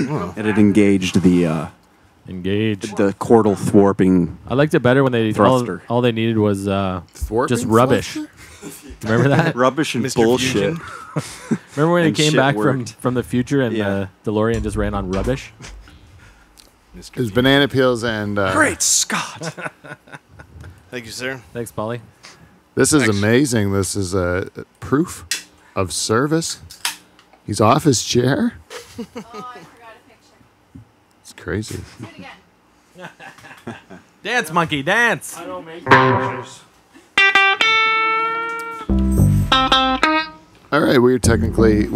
and it engaged the chordal thwarping. I liked it better when they thruster. All they needed was just rubbish. Remember that? Rubbish and bullshit. Remember when it came shit back worked. from the future and the DeLorean just ran on rubbish? There's banana peels and... Great Scott! Thank you, sir. Thanks, Polly. This is amazing. This is a proof of service. He's off his chair. Oh, I forgot a picture. It's crazy. Do it again. Dance, monkey, dance! I don't make pictures. All right, we're technically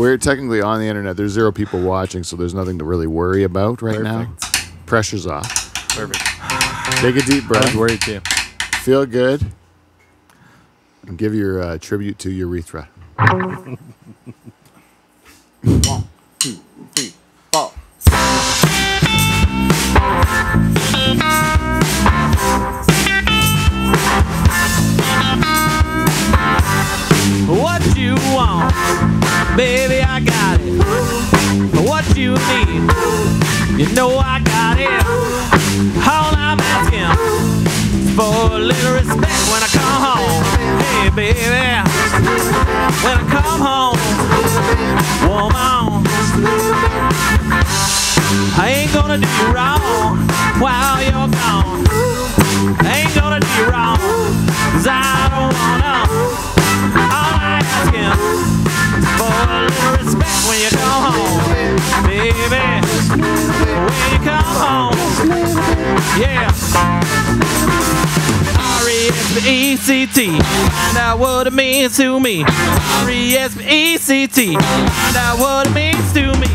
on the internet. There's 0 people watching, so there's nothing to really worry about right now. Pressure's off. Perfect. Take a deep I was breath. worried too. Feel good. And give your tribute to urethra. 1, 2, 3, 4. What you want, baby, I got it. What you need, you know I got it. All I'm asking is for a little respect when I come home. Hey, baby, when I come home, woman, I ain't gonna do you wrong while you're gone. I ain't gonna do you wrong, 'cause I don't wanna. All I ask him for a little respect when you come home, baby. When you come home, yeah. R-E-S-P-E-C-T, find out what it means to me. R-E-S-P-E-C-t, find out what it means to me.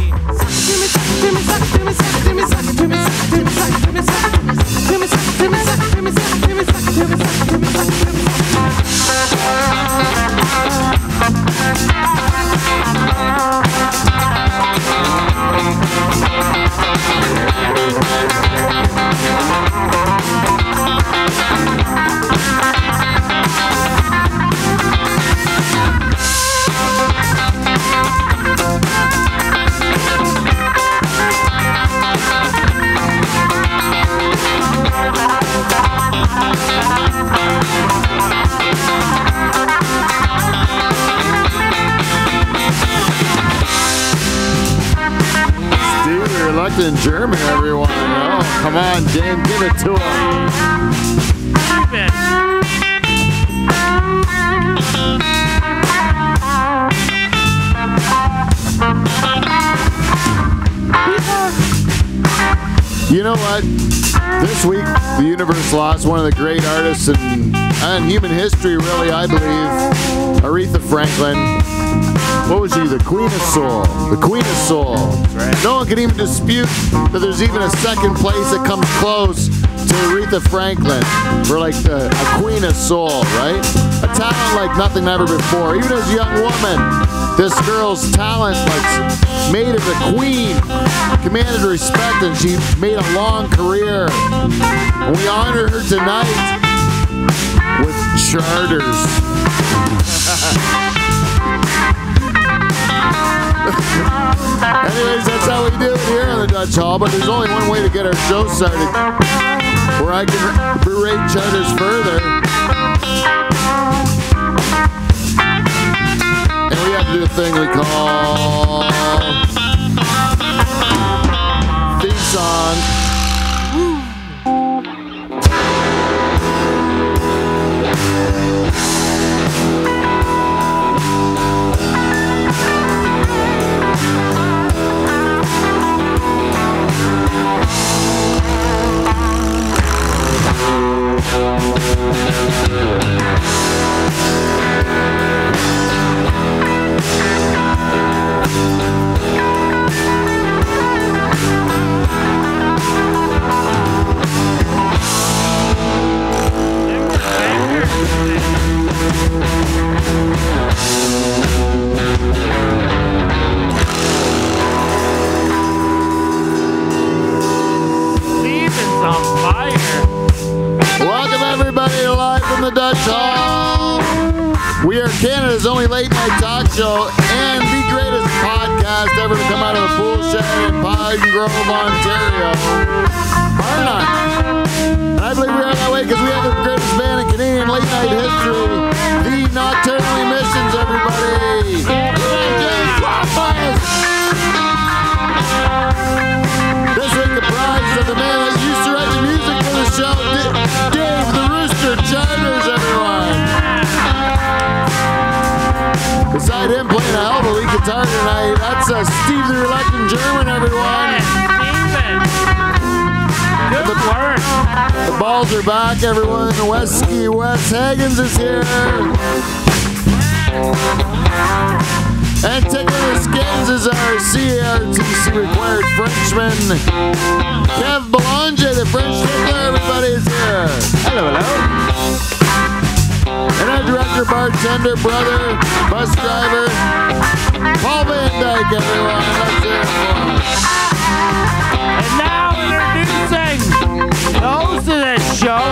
In German, everyone. Oh, come on, Dan, give it to him. You know what? This week, the universe lost one of the great artists in human history, really, I believe. Aretha Franklin. What was she? The Queen of Soul. The Queen of Soul. Right. No one can even dispute that there's even a second place that comes close to Aretha Franklin for like a Queen of Soul, right? A talent like nothing ever before. Even as a young woman, this girl's talent made her the queen, commanded respect, and she made a long career. And we honor her tonight with charters. Anyways, that's how we do it here in the Dutch Hall, but there's only one way to get our show started, where I can berate charters further. And we have to do a thing we call theme song. We are Canada's only late night talk show and the greatest podcast ever to come out of the pool show. in Pine Grove, Ontario. Bar none. And I believe we are that way because we have the greatest band in Canadian late night history. The Nocturnal Emissions, everybody. This week comprised of the man that used to write the music for the show, Dave the Rooster Childers, everyone. Beside him playing a hell of a lead guitar tonight, that's Steve the Reluctant German, everyone. Good work. The balls are back, everyone. Wesky Wes Hagens is here. And taking the skins is our CRTC required Frenchman. Kev Belanger, the French tickler, everybody is here. Hello, hello. And our director, bartender, brother, bus driver, Paul Van Dyke, everyone. Let's hear it for him. And now introducing the host of this show,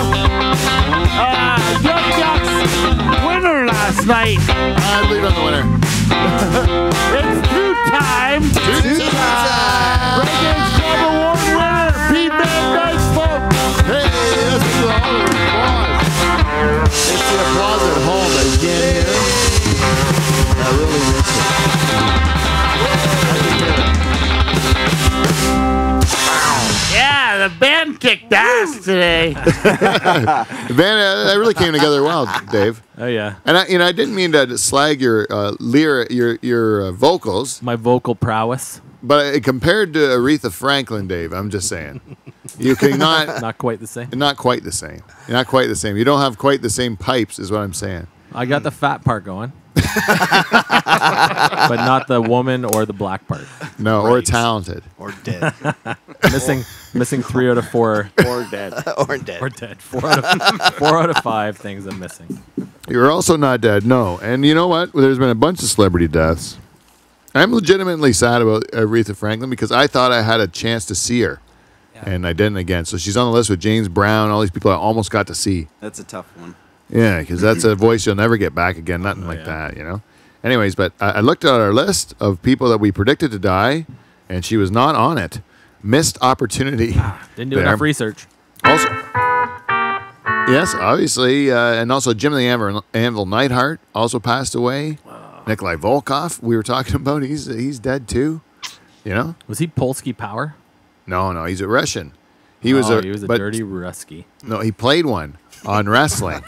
Young Ducks winner last night. I believe I'm the winner. It's two-time Break-Ins Club Award winner, Pete Van Dyke, folks. Hey, let's do all the applause. It's the applause at home that you can't hear. I really miss it. Yeah, the band kicked ass today. The band, that really came together well, Dave. Oh yeah. And I didn't mean to slag your your vocals, My vocal prowess. but compared to Aretha Franklin, Dave, I'm just saying, you cannot. Not quite the same. Not quite the same. You're not quite the same. You don't have quite the same pipes, is what I'm saying. I got the fat part going. But not the woman or the black part. No, or talented. Or dead. Missing 3 out of 4. Or dead. Or dead. Or dead. 4 out of 5 things I'm missing. You're also not dead, no. And you know what? There's been a bunch of celebrity deaths. I'm legitimately sad about Aretha Franklin because I thought I had a chance to see her. Yeah. And I didn't again. So she's on the list with James Brown, all these people I almost got to see. That's a tough one. Yeah, because that's a voice you'll never get back again. Nothing like that, you know? Anyways, but I looked at our list of people that we predicted to die, and she was not on it. Missed opportunity. Didn't do enough research. Also, yes, obviously. And also Jim the Anvil Neidhart also passed away. Nikolai Volkov, we were talking about, he's dead too. You know? Was he Polsky Power? No, he's a Russian. He was a but, dirty Rusky. No, he played one on wrestling.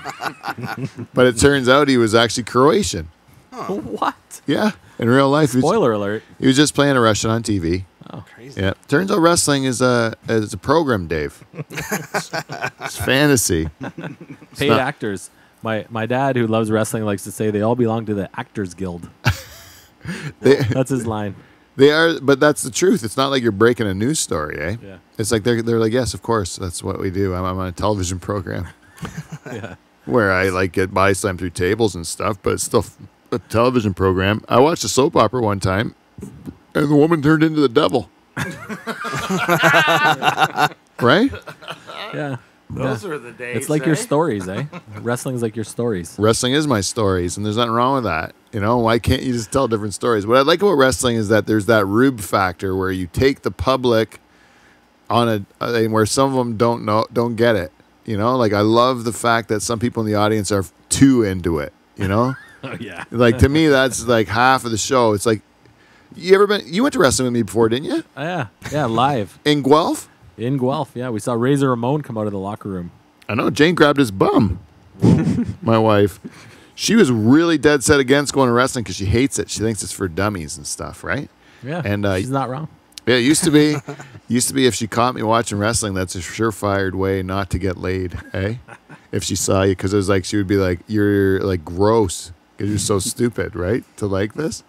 But it turns out he was actually Croatian. What? Yeah, in real life. Spoiler alert. He was just playing a Russian on TV. Oh, crazy. Yeah, turns out wrestling is a program, Dave. It's fantasy. Paid actors. My dad, who loves wrestling, likes to say they all belong to the Actors Guild. That's his line. They are, but that's the truth. It's not like you're breaking a news story, eh? Yeah. It's like they're like, yes, of course, that's what we do. I'm on a television program. Yeah. Where I like get body slammed through tables and stuff, but it's still a television program. I watched a soap opera one time, and the woman turned into the devil. Right? Yeah. Those are the days. It's like your stories, eh? Wrestling's like your stories. Wrestling is my stories, and there's nothing wrong with that. You know, why can't you just tell different stories? What I like about wrestling is that there's that rube factor where you take the public on where some of them don't get it. You know, like I love the fact that some people in the audience are too into it. You know, Oh yeah. like to me that's like half of the show. It's like you went to wrestling with me before, didn't you? Yeah, live In Guelph. in Guelph. Yeah, we saw Razor Ramon come out of the locker room. I know. Jane grabbed his bum. My wife. She was really dead set against going to wrestling because she hates it. She thinks it's for dummies and stuff, right? Yeah, And she's not wrong. yeah, it used to be. If she caught me watching wrestling, that's a surefire way not to get laid, eh? If she saw you, because it was like she would be like, "You're like gross because you're so stupid, right? To like this."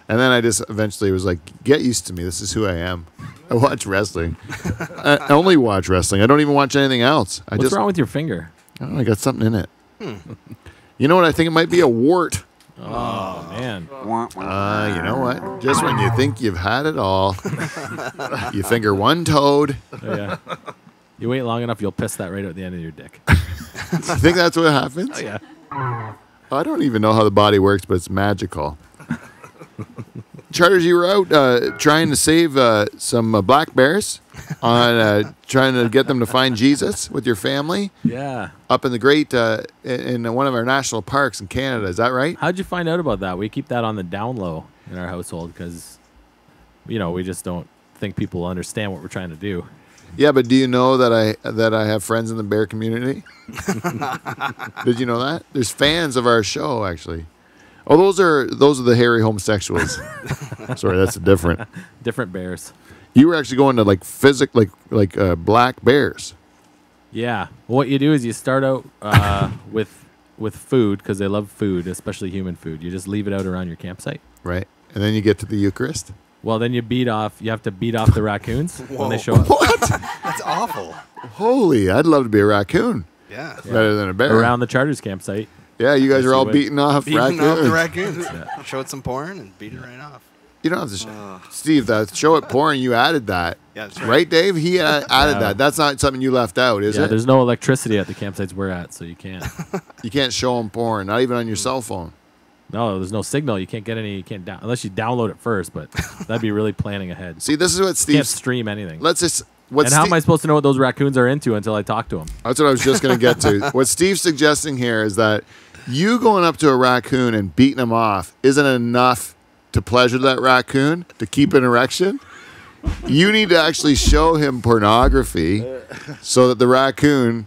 And then I just eventually was like, "Get used to me. This is who I am. I watch wrestling. I only watch wrestling. I don't even watch anything else. What's wrong with your finger? Oh, I got something in it. You know what? I think it might be a wart. Oh man. You know what? Just when you think you've had it all, you finger one toad. Oh, yeah. You wait long enough, you'll piss that right out the end of your dick. You think that's what happens? Oh yeah. I don't even know how the body works, but it's magical. Charters, you were out trying to save some black bears on trying to get them to find Jesus with your family Yeah. up in the great in one of our national parks in Canada. Is that right? How'd you find out about that? We keep that on the down low in our household because, we just don't think people understand what we're trying to do. Yeah, but do you know that I have friends in the bear community? Did you know that? There's fans of our show actually. Oh, those are the hairy homosexuals. Sorry, that's different. Different bears. You were actually going to like black bears. Yeah. Well, what you do is you start out with food because they love food, especially human food. You just leave it out around your campsite. Right. And then you get to the Eucharist. Well, then you have to beat off the raccoons when they show up. What? That's awful. Holy, I'd love to be a raccoon. Yeah. Better than a bear. Around the Charters campsite. Yeah, you guys are all would. beating off Beating raccoons. off the raccoons. Show it some porn and beat it right off. You don't have to. Steve, that show it porn, you added that. Yeah, that's Right, right. Dave? He added that. That's not something you left out, is Yeah, it? there's no electricity at the campsites we're at, so you can't. You can't show them porn, not even on your cell phone. No, there's no signal. You can't get any. You can't unless you download it first, but that'd be really planning ahead. See, this is what Can't Steve. stream anything. Let's just. And how am I supposed to know what those raccoons are into until I talk to them? That's what I was just going to get to. What Steve's suggesting here is that you going up to a raccoon and beating him off isn't enough to pleasure that raccoon to keep an erection. You need to actually show him pornography so that the raccoon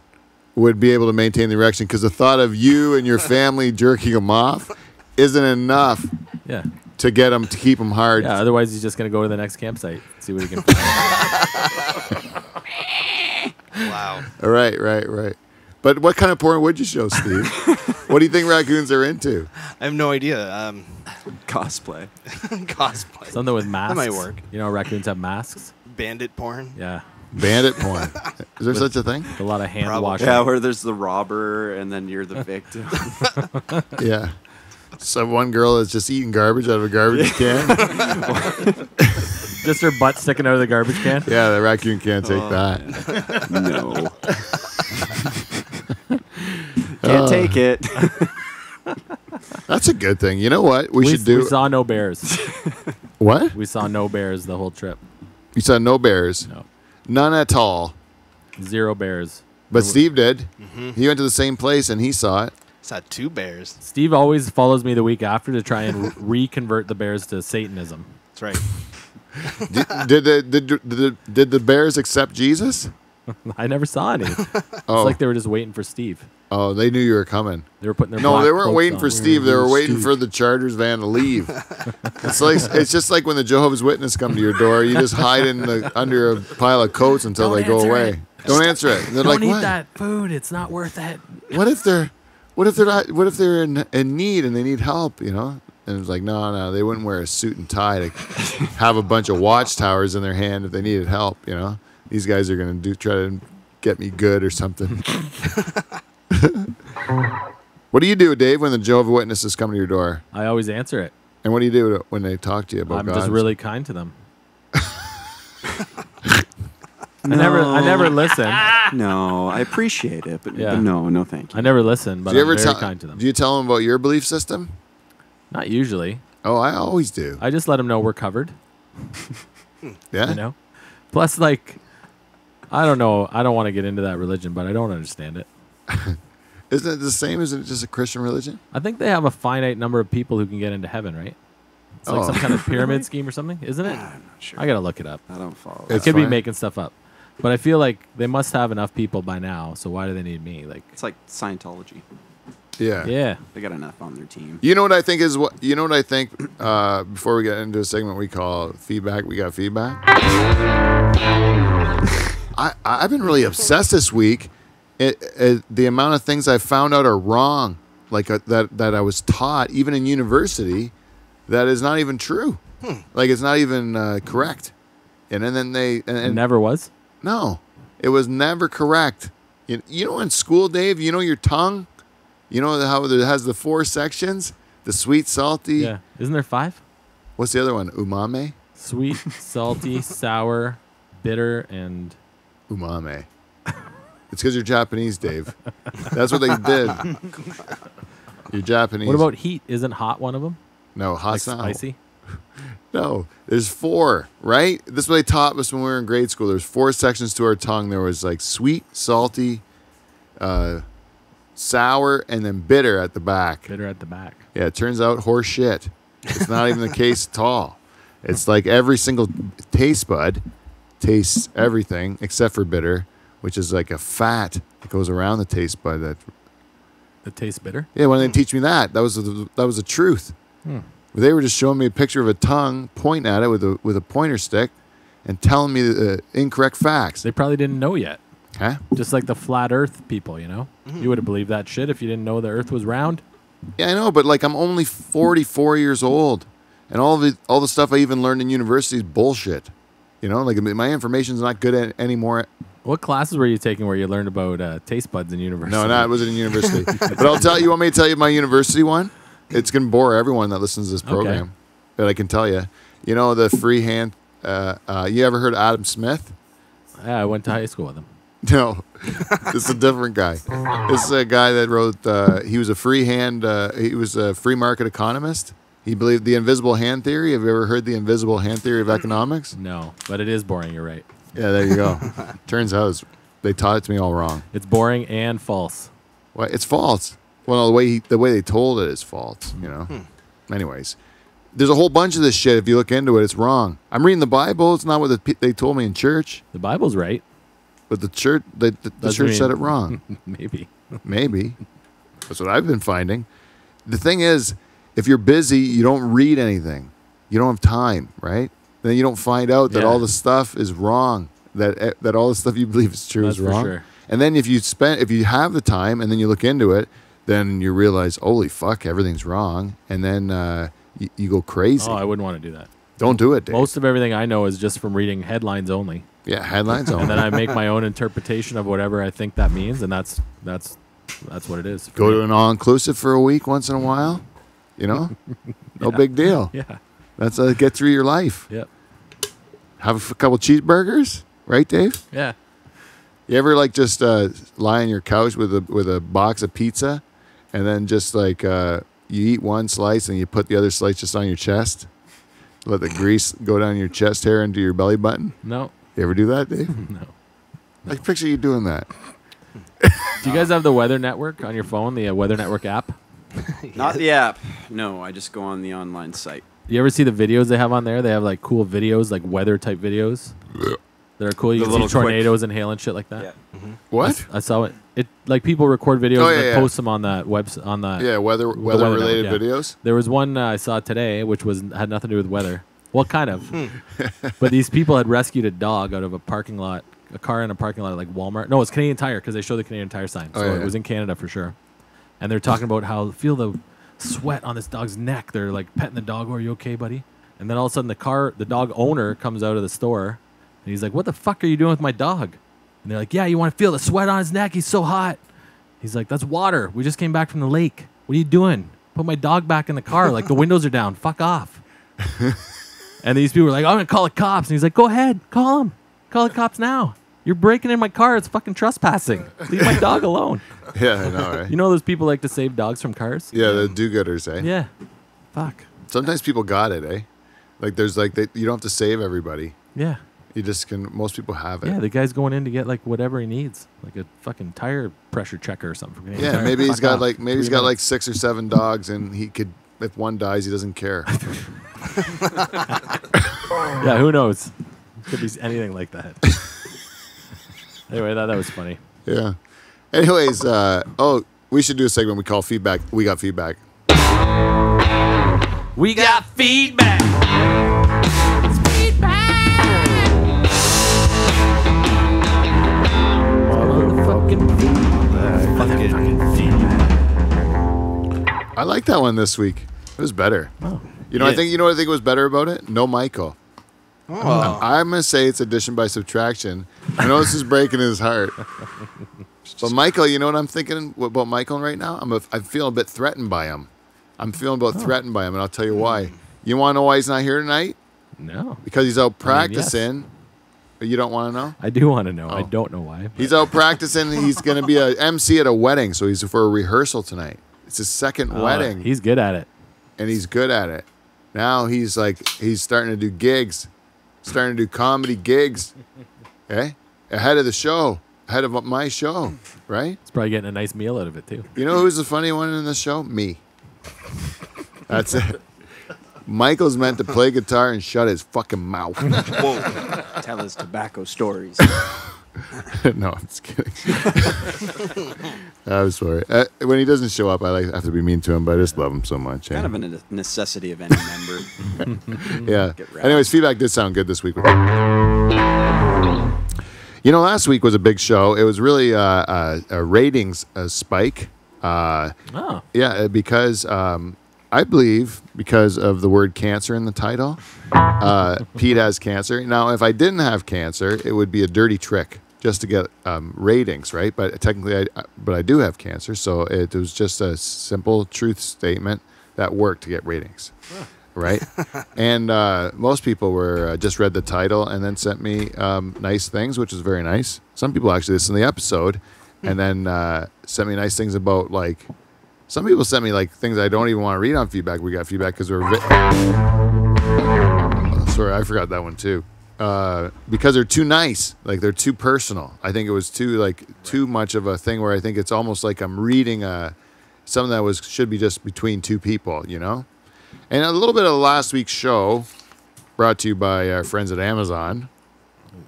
would be able to maintain the erection, because the thought of you and your family jerking him off isn't enough Yeah. to get him to keep him hard. Yeah. Otherwise, he's just gonna go to the next campsite, see what he can find. Wow. All right. But what kind of porn would you show, Steve? What do you think raccoons are into? I have no idea. Cosplay. Cosplay. Something with masks. might work. Raccoons have masks. Bandit porn. Yeah. Bandit porn. Is there such a thing? A lot of hand Probably. washing. Yeah, where there's the robber and then you're the victim. Yeah. So one girl is just eating garbage out of a garbage can. Just her butt sticking out of the garbage can. Yeah, the raccoon can't take that. No. Can't take it. That's a good thing. You know what? We should We do. saw no bears. What? We saw no bears the whole trip. You saw no bears. No. None at all. 0 bears. But Steve did. He went to the same place and he saw it. Saw 2 bears. Steve always follows me the week after to try and reconvert the bears to Satanism. That's right. Did the bears accept Jesus? I never saw any. It's Oh, like they were just waiting for Steve. oh, they knew you were coming. They were putting their No, black they weren't cloaks waiting on. for Steve. They were waiting for the Charters van to leave. It's just like when the Jehovah's Witness come to your door. You just hide under a pile of coats until Don't they go answer away. it. Don't answer it. And they're Don't like, eat what? that food. It's not worth it. What if they're in need and they need help? And it's like, no, they wouldn't wear a suit and tie to have a bunch of watchtowers in their hand if they needed help. These guys are gonna try to get me good or something. What do you do, Dave, when the Jehovah's Witnesses come to your door? I always answer it. And what do you do when they talk to you about I'm God? just really kind to them. I never listen. No, I appreciate it, but, Yeah. but no, thank you. I never listen, but Do you I'm ever very tell? kind to them. Do you tell them about your belief system? Not usually. Oh, I always do. I just let them know we're covered. Yeah. Plus, like, I don't know. I don't want to get into that religion, but I don't understand it. Isn't it the same? Isn't it just a Christian religion? I think they have a finite number of people who can get into heaven, right? It's like Oh. some kind of pyramid scheme or something, isn't it? I'm not sure. I gotta look it up. I don't follow. It's I could be fine. making stuff up, but I feel like they must have enough people by now. So why do they need me? Like, It's like Scientology. Yeah. yeah, They got enough on their team. You know what I think is what? You know what I think? Before we get into a segment we call feedback, we got feedback. I've been really obsessed this week. The amount of things I found out are wrong, like that I was taught even in university, that is not even true. Like it's not even correct. And then it never was. no, it was never correct. You know, in school, Dave, you know your tongue. You know how it has the 4 sections: the sweet, salty. Yeah, isn't there 5? What's the other one? Umami. Sweet, salty, sour, bitter, and Umami. It's because you're Japanese, Dave. That's what they did. You're Japanese. what about heat? Isn't hot one of them? no Like hot? spicy. No, there's 4, right? This is what they taught us when we were in grade school. There's 4 sections to our tongue. There was like sweet, salty, sour, and then bitter at the back. Bitter at the back. Yeah, it turns out horse shit. It's not even the case at all. It's like every single taste bud tastes everything except for bitter, which is like a fat that goes around the taste bud. It tastes bitter. Yeah, when they teach me that was the truth. They were just showing me a picture of a tongue, pointing at it with a pointer stick, and telling me the incorrect facts. They probably didn't know yet. Huh? Just like the flat Earth people, you know. You would have believed that shit if you didn't know the Earth was round. Yeah, I know, but like I'm only 44 years old, and all the stuff I even learned in university is bullshit. You know, like my information's not good anymore. What classes were you taking where you learned about taste buds in university? No, it wasn't in university. But I'll tell you. Want me to tell you my university one? It's gonna bore everyone that listens to this program. Okay. But I can tell you. You know the freehand. You ever heard of Adam Smith? Yeah, I went to high school with him. No, this is a different guy. This is a guy that wrote. He was a freehand. He was a free market economist. He believed the invisible hand theory. Have you ever heard the invisible hand theory of economics? No, but it is boring. You're right. Yeah, there you go. Turns out they taught it to me all wrong. It's boring and false. Well, it's false. Well, no, the way they told it is false. You know. Anyways, there's a whole bunch of this shit. If you look into it, it's wrong. I'm reading the Bible. It's not what they told me in church. The Bible's right. But the church, the church said it wrong. Maybe. Maybe. That's what I've been finding. The thing is, if you're busy, you don't read anything. You don't have time, right? Then you don't find out that Yeah. all the stuff is wrong. That all the stuff you believe is true That's is for wrong. sure. And then if you have the time and then you look into it, then you realize, holy fuck, everything's wrong. And then you go crazy. Oh, I wouldn't want to do that. Don't do it, Dave. Most of everything I know is just from reading headlines only. Yeah, headlines And only. then I make my own interpretation of whatever I think that means, and that's what it is. for Go me. to an all-inclusive for a week once in a while. You know? No big deal. Yeah. That's get through your life. Yep. Have a couple cheeseburgers, right, Dave? Yeah. You ever like just lie on your couch with a box of pizza, and then just like you eat one slice and you put the other slice just on your chest, let the grease go down your chest hair into your belly button? No. You ever do that, Dave? No. I picture you doing that. Do you guys have the Weather Network on your phone, the Weather Network app? Not the app. No, I just go on the online site. You ever see the videos they have on there? They have like cool videos, like weather type videos. That are cool. You The can little see tornadoes and hail and shit like that. What? I saw it. It like people record videos Oh, and yeah, then yeah. post them on that website on that. Yeah, weather Weather related Network, yeah. videos. There was one I saw today, which had nothing to do with weather. Well, kind of. But these people had rescued a dog out of a parking lot, a car in a parking lot at like Walmart. No, it's Canadian Tire because they show the Canadian Tire sign. So yeah. it was in Canada for sure. And they're talking about how feel the sweat on this dog's neck. They're like petting the dog. Are you okay, buddy? And then all of a sudden the dog owner comes out of the store and he's like, "What the fuck are you doing with my dog?" And they're like, "Yeah, you want to feel the sweat on his neck? He's so hot." He's like, "That's water. We just came back from the lake. What are you doing? Put my dog back in the car. Like the windows are down. Fuck off." And these people were like, "I'm gonna call the cops." And he's like, "Go ahead, call them. Call the cops now. You're breaking in my car. It's fucking trespassing. Leave my dog alone." Yeah, I know, right? You know those people like to save dogs from cars? Yeah, the do-gooders, eh? Yeah. Fuck. Sometimes people got it, eh? Like there's like you don't have to save everybody. Yeah. You just can. Most people have it. Yeah, the guy's going in to get like whatever he needs, like a fucking tire pressure checker or something. From Canadian Yeah, Tire. maybe he's Fuck got off. like 3 like minutes. 6 or 7 dogs, and he could. If one dies, he doesn't care. Yeah, who knows? Could be anything like that. Anyway, I thought that was funny. Yeah. Anyways, we should do a segment we call feedback. We got feedback. We got feedback. I like that one this week. It was better. Oh. You know, I think what I think was better about it. No Michael. Oh. I'm gonna say it's addition by subtraction. I know this is breaking his heart. But Michael, you know what I'm thinking about Michael right now? I'm feeling a bit threatened by him. I'm feeling about threatened by him, and I'll tell you why. You want to know why he's not here tonight? No. Because he's out I mean, practicing. You don't want to know? I do want to know. I Oh. don't know why. He's out practicing. He's going to be a MC at a wedding, so he's for a rehearsal tonight. It's his second wedding, He's good at it. and he's good at it. Now he's starting to do gigs, starting to do comedy gigs, okay? Ahead of the show, ahead of my show, right? He's probably getting a nice meal out of it too. You know who's the funny one in the show? Me. That's it. Michael's meant to play guitar and shut his fucking mouth. Whoa. Tell his tobacco stories. No, I'm just kidding. I'm sorry. When he doesn't show up, I have to be mean to him, but I just love him so much. Kind of a necessity of any member. Yeah. Get wrapped. Anyways, feedback did sound good this week. You know, last week was a big show. It was really a ratings spike. Oh. Yeah, because I believe because of the word cancer in the title, Pete has cancer. Now, if I didn't have cancer, it would be a dirty trick just to get ratings, right? But technically, I do have cancer, so it was just a simple truth statement that worked to get ratings, right? And most people were just read the title and then sent me nice things, which was very nice. Some people actually listened to the episode and then sent me nice things about like. Some people sent me like things I don't even want to read on feedback. We got feedback because we're. Sorry, I forgot that one too. Because they're too nice, like they're too personal. I think it was too much of a thing where I think it's almost like I'm reading something that should be just between two people, you know. And a little bit of last week's show, brought to you by our friends at Amazon.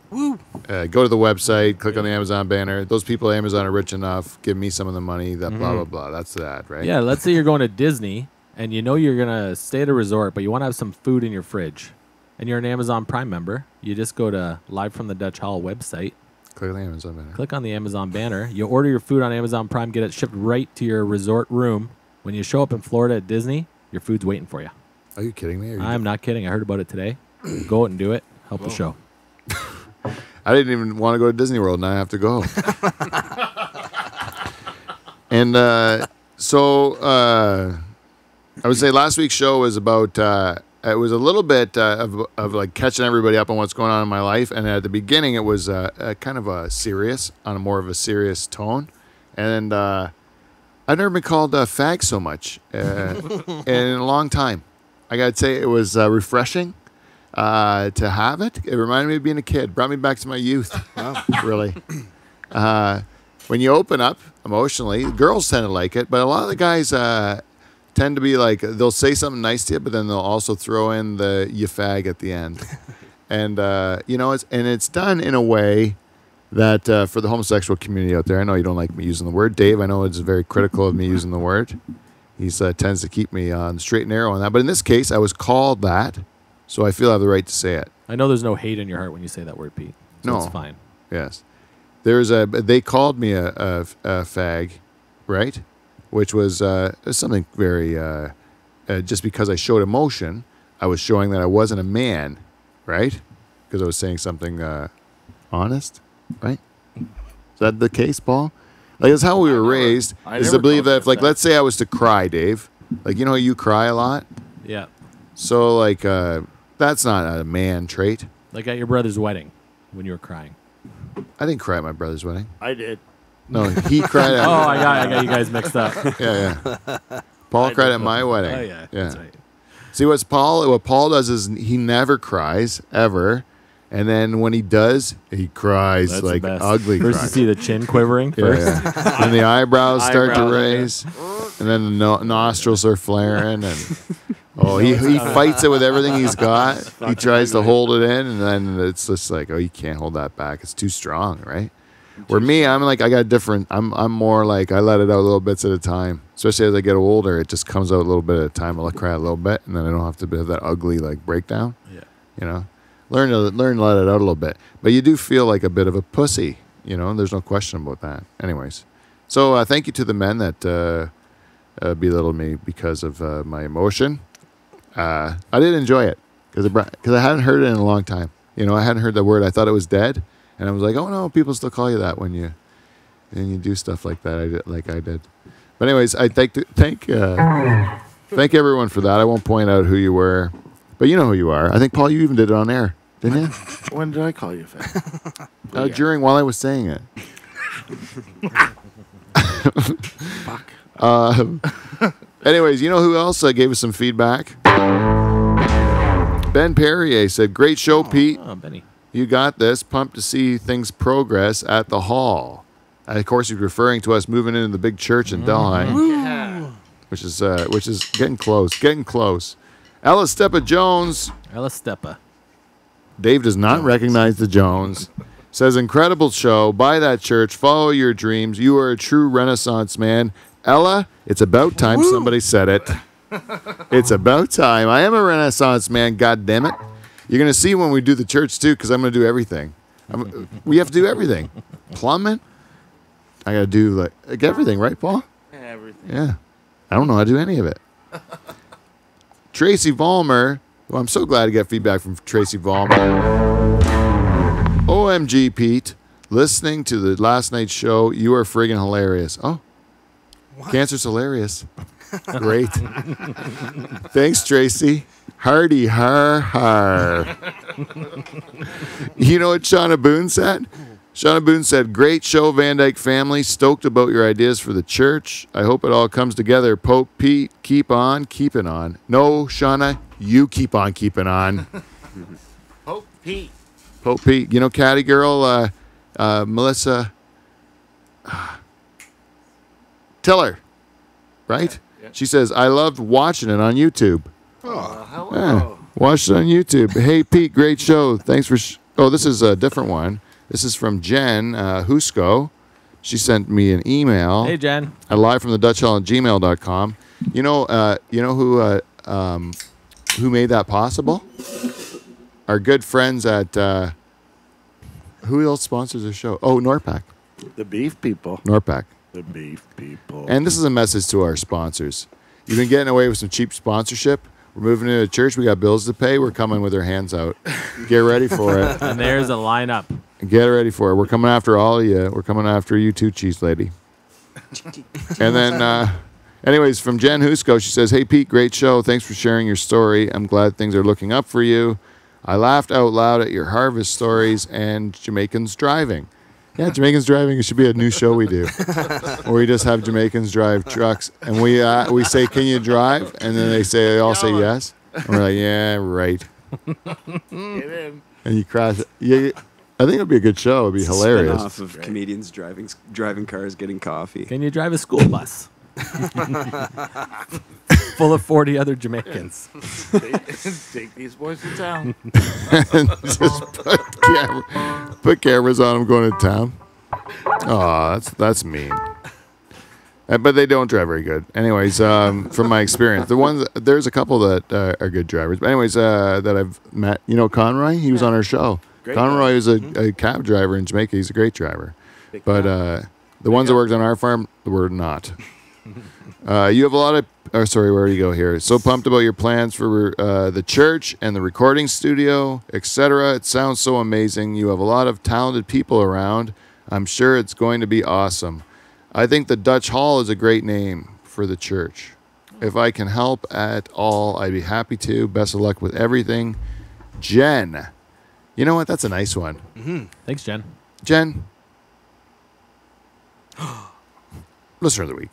Woo! Go to the website, click on the Amazon banner. Those people at Amazon are rich enough. Give me some of the money. That blah blah blah. That's that, right? Yeah, let's say you're going to Disney and you know you're gonna stay at a resort, but you want to have some food in your fridge, and you're an Amazon Prime member. You just go to Live from the Dutch Hall website. Click on the Amazon banner. Click on the Amazon banner. You order your food on Amazon Prime, get it shipped right to your resort room. When you show up in Florida at Disney, your food's waiting for you. Are you kidding me? I'm not kidding. I heard about it today. Go out and do it. Help the show. I didn't even want to go to Disney World, and I have to go. And so I would say last week's show was about, it was a little bit of like catching everybody up on what's going on in my life. And at the beginning, it was kind of a serious, on a more of a serious tone. And I've never been called fag so much in a long time. I got to say it was refreshing. To have it. It reminded me of being a kid. Brought me back to my youth. Wow. Really. When you open up emotionally, girls tend to like it, but a lot of the guys tend to be like, they'll say something nice to you, but then they'll also throw in the you fag at the end. And, you know, it's done in a way that for the homosexual community out there, I know you don't like me using the word. Dave, I know it's very critical of me using the word. He tends to keep me on the straight and narrow on that. But in this case, I was called that. So I feel I have the right to say it. I know there's no hate in your heart when you say that word, Pete. So No. it's fine. Yes. They called me a fag, right? Which was something very, just because I showed emotion, I was showing that I wasn't a man, right? Because I was saying something honest, right? Is that the case, Paul? Like, that's how we were raised, is to believe that if, like, let's say I was to cry, Dave. Like, you know how you cry a lot? Yeah. So, like, that's not a man trait. Like at your brother's wedding when you were crying. I didn't cry at my brother's wedding. I did. No, he cried at Oh, I got you guys mixed up. Yeah. Paul cried at my wedding. Oh, yeah. That's right. See, what Paul does is he never cries, ever. And then when he does, he cries That's like the best. ugly First cry. you see the chin quivering first. Yeah. And the eyebrows start to Eyebrows. raise. And then the nostrils are flaring. And he fights it with everything he's got. He tries to hold it in. And then it's just like, oh, you can't hold that back. It's too strong, right? Where me, I'm like, I got different. I'm more like, I let it out little bits at a time. Especially as I get older, it just comes out a little bit at a time. I'll cry a little bit. And then I don't have to have that ugly like breakdown. Yeah. You know? Learn to let it out a little bit. But you do feel like a bit of a pussy, you know, there's no question about that. Anyways. So thank you to the men that belittled me because of my emotion. I did enjoy it because I hadn't heard it in a long time. You know, I hadn't heard the word. I thought it was dead. And I was like, oh, no, people still call you that when you do stuff like that, I did. But anyways, I thank everyone for that. I won't point out who you were. But you know who you are. I think, Paul, you even did it on air, didn't you? When did I call you fat? While I was saying it. Fuck. Anyways, you know who else gave us some feedback? Ben Perrier said, great show, Pete. Oh, Benny. You got this. Pumped to see things progress at the hall. And of course, he's referring to us moving into the big church in Delhi, which is getting close. Getting close. Ella Steppa Jones. Ella Steppa. Dave does not recognize the Jones. Says, incredible show. Buy that church. Follow your dreams. You are a true Renaissance man. Ella, it's about time somebody said it. It's about time. I am a Renaissance man, God damn it. You're going to see when we do the church, too, because I'm going to do everything. We have to do everything. Plumbing. I got to do like everything, right, Paul? Everything. Yeah. I don't know how to do any of it. Tracy Vollmer. Well, I'm so glad to get feedback from Tracy Vollmer. OMG, Pete. Listening to the last night's show, you are friggin' hilarious. Oh. What? Cancer's hilarious. Great. Thanks, Tracy. Hardy har har. You know what Shauna Boone said? Shauna Boone said, great show, Van Dyke family. Stoked about your ideas for the church. I hope it all comes together. Pope Pete, keep on keeping on. No, Shauna, you keep on keeping on. Pope Pete. Pope Pete. You know, Catty Girl, Melissa Tiller, right? Yeah. She says, I loved watching it on YouTube. Oh, hello. Yeah, watched it on YouTube. Hey, Pete, great show. Thanks for... oh, this is a different one. This is from Jen Husko. She sent me an email. Hey, Jen. Live from the Dutch Hall at gmail.com. You know who made that possible? Our good friends at... who else sponsors the show? Oh, Norpac. The beef people. Norpac. The beef people. And this is a message to our sponsors. You've been getting away with some cheap sponsorship. We're moving into a church. We got bills to pay. We're coming with our hands out. Get ready for it. And there's a lineup. Get ready for it. We're coming after all of you. We're coming after you too, Cheese Lady. And then, anyways, from Jen Husko, she says, hey, Pete, great show. Thanks for sharing your story. I'm glad things are looking up for you. I laughed out loud at your harvest stories and Jamaicans driving. Yeah, Jamaicans driving. It should be a new show we do, where we just have Jamaicans drive trucks, and we say, "Can you drive?" And then they all say yes, and we're like, "Yeah, right." Get in. And you crash. Yeah, I think it'd be a good show. It'd be hilarious. Spin-off of comedians driving cars, getting coffee. Can you drive a school bus? Full of 40 other Jamaicans. Take these boys to town. Just put cameras on them going to town. Oh, that's mean. But they don't drive very good. Anyways, from my experience, there's a couple that are good drivers. But anyways, that I've met. You know, Conroy. He was on our show. Great Conroy is a cab driver in Jamaica. He's a great driver. But the ones that worked on our farm were not. You have a lot of... Oh, sorry, where do you go here? So pumped about your plans for the church and the recording studio, etc. It sounds so amazing. You have a lot of talented people around. I'm sure it's going to be awesome. I think the Dutch Hall is a great name for the church. If I can help at all, I'd be happy to. Best of luck with everything. Jen. You know what? That's a nice one. Mm-hmm. Thanks, Jen. Jen. Listener of the week.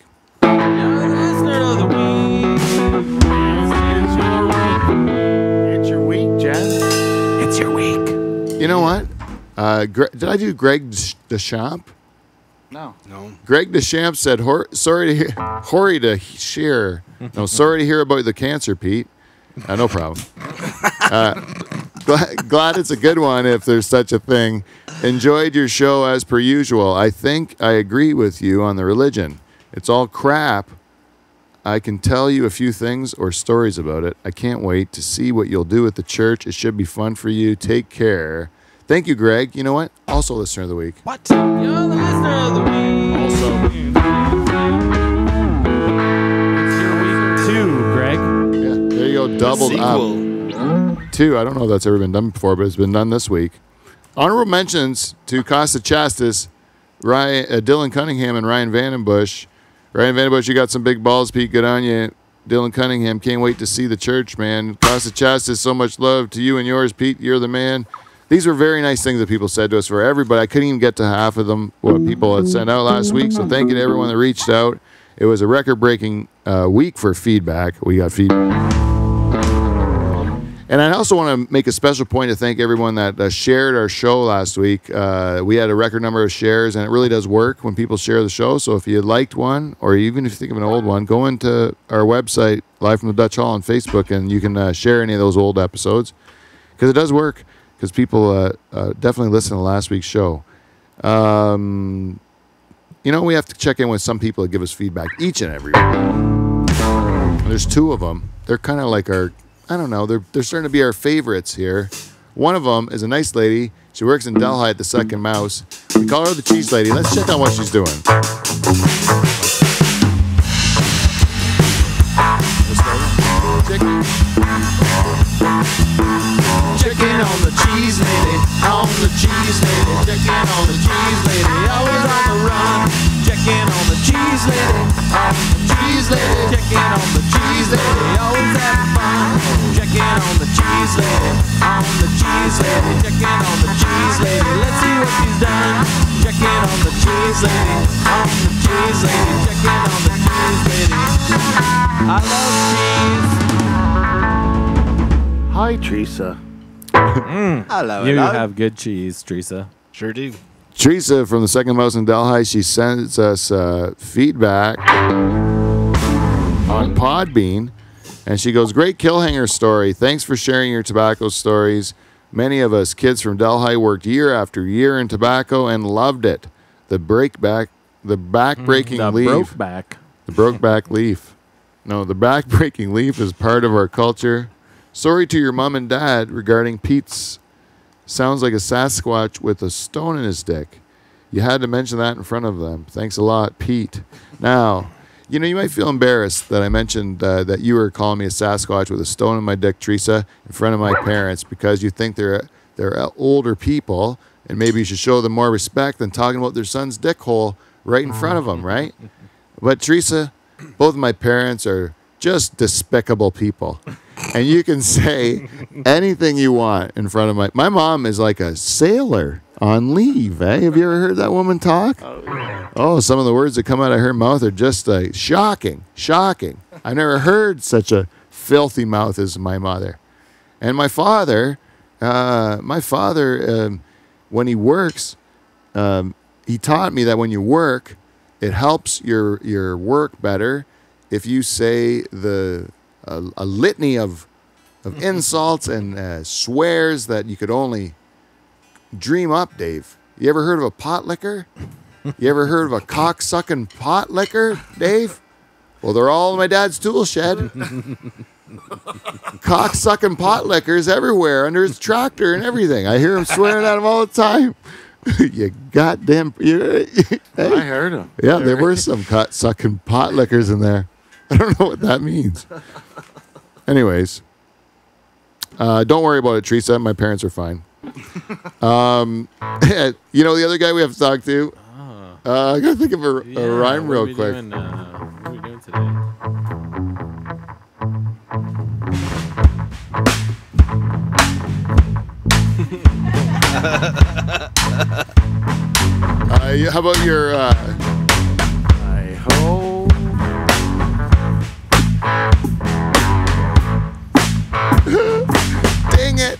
It's your week, Jen. It's your week. You know what? Did I do Greg Deschamps? No. Greg Deschamps said, sorry to hear about the cancer, Pete. No problem. Glad it's a good one if there's such a thing. Enjoyed your show as per usual. I think I agree with you on the religion. It's all crap. I can tell you a few things or stories about it. I can't wait to see what you'll do at the church. It should be fun for you. Take care. Thank you, Greg. You know what? Also listener of the week. What? You're the listener of the week. Also. It's your week too, Greg. Yeah, there you go. Doubled up. 2. I don't know if that's ever been done before, but it's been done this week. Honorable mentions to Costa Chastis, Dylan Cunningham, and Ryan Vandenbush. Ryan Vandenbush, you got some big balls, Pete. Good on you. Dylan Cunningham, can't wait to see the church, man. Costa Chastis, so much love to you and yours, Pete. You're the man. These were very nice things that people said to us for everybody. I couldn't even get to half of them, what people had sent out last week. So thank you to everyone that reached out. It was a record-breaking week for feedback. We got feedback. And I also want to make a special point to thank everyone that shared our show last week. We had a record number of shares, and it really does work when people share the show. So if you liked one, or even if you think of an old one, go into our website, Live from the Dutch Hall on Facebook, and you can share any of those old episodes. Because it does work, because people definitely listened to last week's show. You know, we have to check in with some people that give us feedback each and every week. There's two of them. They're kind of like our... I don't know. They're starting to be our favorites here. One of them is a nice lady. She works in Delhi at the Second Mouse. We call her the Cheese Lady. Let's check out what she's doing. Checking on the cheese lady, on the cheese lady, checking on the cheese lady, always on the run. Checking on the cheese lady, on the cheese lady, checking on the cheese lady, always having fun. Checking on the cheese lady, on the cheese lady, checking on the cheese lady. Let's see what she's done. Checking on the cheese lady, on the cheese lady, checking on the cheese lady. I love cheese. Hi, Teresa. Hello. You hello. have good cheese, Teresa. Sure do. Teresa from the Second Mouse in Delhi, she sends us feedback on Podbean, and she goes, "Great Killhanger story. Thanks for sharing your tobacco stories. Many of us kids from Delhi worked year after year in tobacco and loved it. The back-breaking leaf. The broke-back leaf. No, the back-breaking leaf is part of our culture. Sorry to your mom and dad regarding Pete's sounds like a Sasquatch with a stone in his dick. You had to mention that in front of them. Thanks a lot, Pete." Now, you know, you might feel embarrassed that I mentioned that you were calling me a Sasquatch with a stone in my dick, Teresa, in front of my parents because you think they're older people and maybe you should show them more respect than talking about their son's dick hole right in front of them, right? But Teresa, both of my parents are just despicable people. And you can say anything you want in front of my mom is like a sailor on leave, eh? Have you ever heard that woman talk? Oh, some of the words that come out of her mouth are just shocking. I never heard such a filthy mouth as my mother. And my father, when he works, he taught me that when you work, it helps your work better if you say a litany of insults and swears that you could only dream up, Dave. You ever heard of a pot licker? You ever heard of a cock-sucking pot licker, Dave? Well, they're all in my dad's tool shed. Cock-sucking pot lickers everywhere under his tractor and everything. I hear him swearing at him all the time. You goddamn... Hey. I heard him. Yeah, there were some cock-sucking pot lickers in there. I don't know what that means. Anyways, don't worry about it, Teresa. My parents are fine. You know the other guy we have to talk to? I gotta think of a rhyme real quick. What are we doing today? How about your... I hope. Dang it!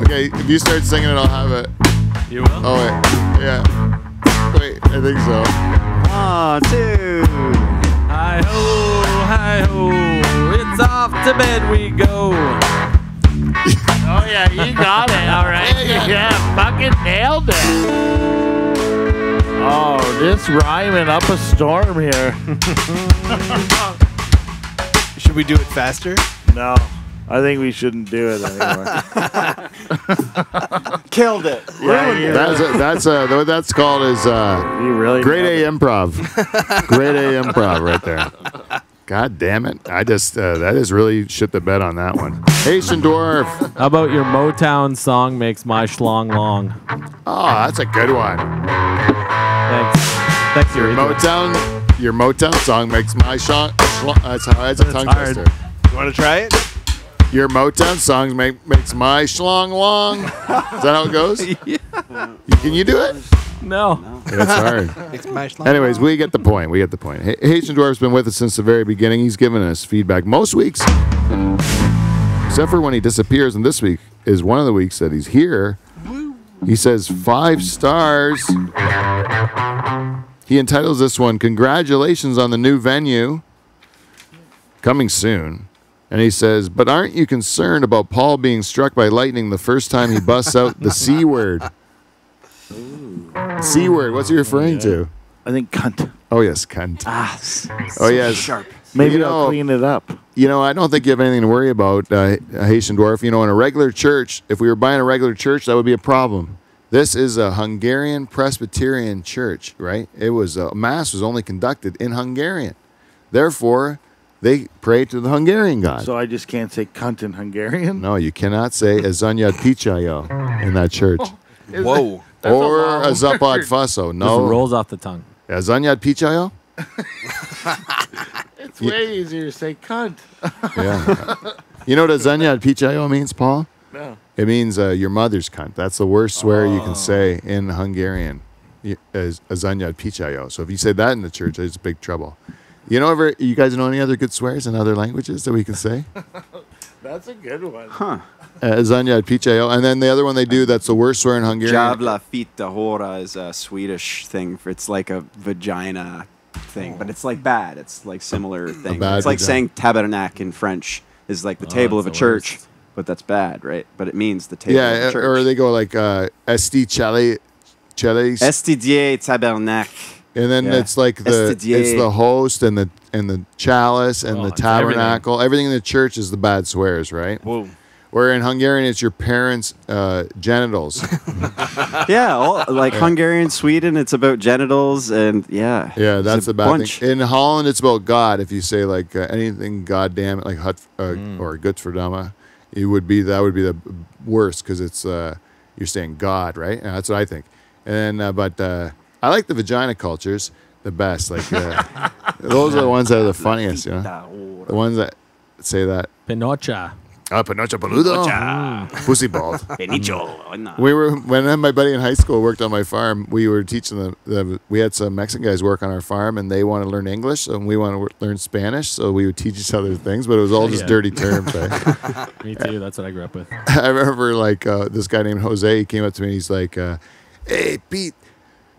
Okay, if you start singing it, I'll have it. You will? Oh, wait. Yeah. Wait, I think so. 1, 2. Hi-ho, it's off to bed we go. Oh, yeah, you got it. All right. Yeah, fucking nailed it. Oh, this rhyming up a storm here. Should we do it faster? No, I think we shouldn't do it anymore. Killed it. What that's called is You really grade nailed A improv. Grade A improv right there. God damn it. I just, that is really shit the bed on that one. Haitian Dwarf. How about your Motown song makes my schlong long? Oh, that's a good one. Thanks, Your Motown song makes my that's a tongue hard. twister. You want to try it? Your Motown songs makes my schlong long. Is that how it goes? Yeah. Can you do it? No. That's hard. It's mashed long. Anyways, we get the point. Haitian Dwarf's been with us since the very beginning. He's given us feedback most weeks. except for when he disappears. And this week is one of the weeks that he's here. He says 5 stars. He entitles this one, "Congratulations on the new venue. Coming soon." And he says, "But aren't you concerned about Paul being struck by lightning the first time he busts out the C word?" C word, what's he referring to? I think cunt. Oh, yes, cunt. Ah, Oh, yes. sharp. Maybe You I'll know- clean it up. You know, I don't think you have anything to worry about, Haitian Dwarf. You know, in a regular church, if we were buying a regular church, that would be a problem. This is a Hungarian Presbyterian church, right? It was Mass was only conducted in Hungarian. Therefore, they pray to the Hungarian God. So I just can't say cunt in Hungarian? No, you cannot say Azanyad Pichayo in that church. Whoa. Or a Zapad Faso. Just No. rolls off the tongue. Azanyad Pichayo? It's way easier to say cunt. Yeah. You know what Azanyad Pichayo means, Paul? No. It means your mother's cunt. That's the worst swear you can say in Hungarian. As Azanyad Pichayo. So if you say that in the church, it's big trouble. You guys know any other good swears in other languages that we can say? That's a good one. Azanyad Pichayo. And then the other one they do that's the worst swear in Hungarian. Javla fita hora is a Swedish thing. It's like a vagina thing, but it's like bad. It's like similar thing. bad It's like vagina. saying tabernacle in French is like the table of a that's the church, worst. but that's bad, right? But it means the table of Yeah, a church. or they go like Esti Chale, Estidier tabernacle. and then Yeah. it's like it's the host and the chalice and Oh, the it's tabernacle. Everything in the church is the bad swears, right? Whoa. Where in Hungarian it's your parents' genitals. Yeah, like Hungarian, Sweden, it's about genitals and yeah. Yeah, it's that's a the bad bunch. thing. In Holland, it's about God. If you say like anything goddamn it, like hut or Gutsverdama, that would be the worst because it's you're saying God, right? And that's what I think. And but I like the vagina cultures the best. Like those are the ones that are the funniest, you know, the ones that say that. Pinocha. Pinocha Peludo, pussy bald. Benicio. No. When my buddy in high school worked on my farm, we were teaching we had some Mexican guys work on our farm, and they want to learn English, and we want to learn Spanish, so we would teach each other things, but it was all just Yeah. dirty terms. Right? Me too. That's what I grew up with. I remember like this guy named Jose, he came up to me, and he's like, "Hey Pete,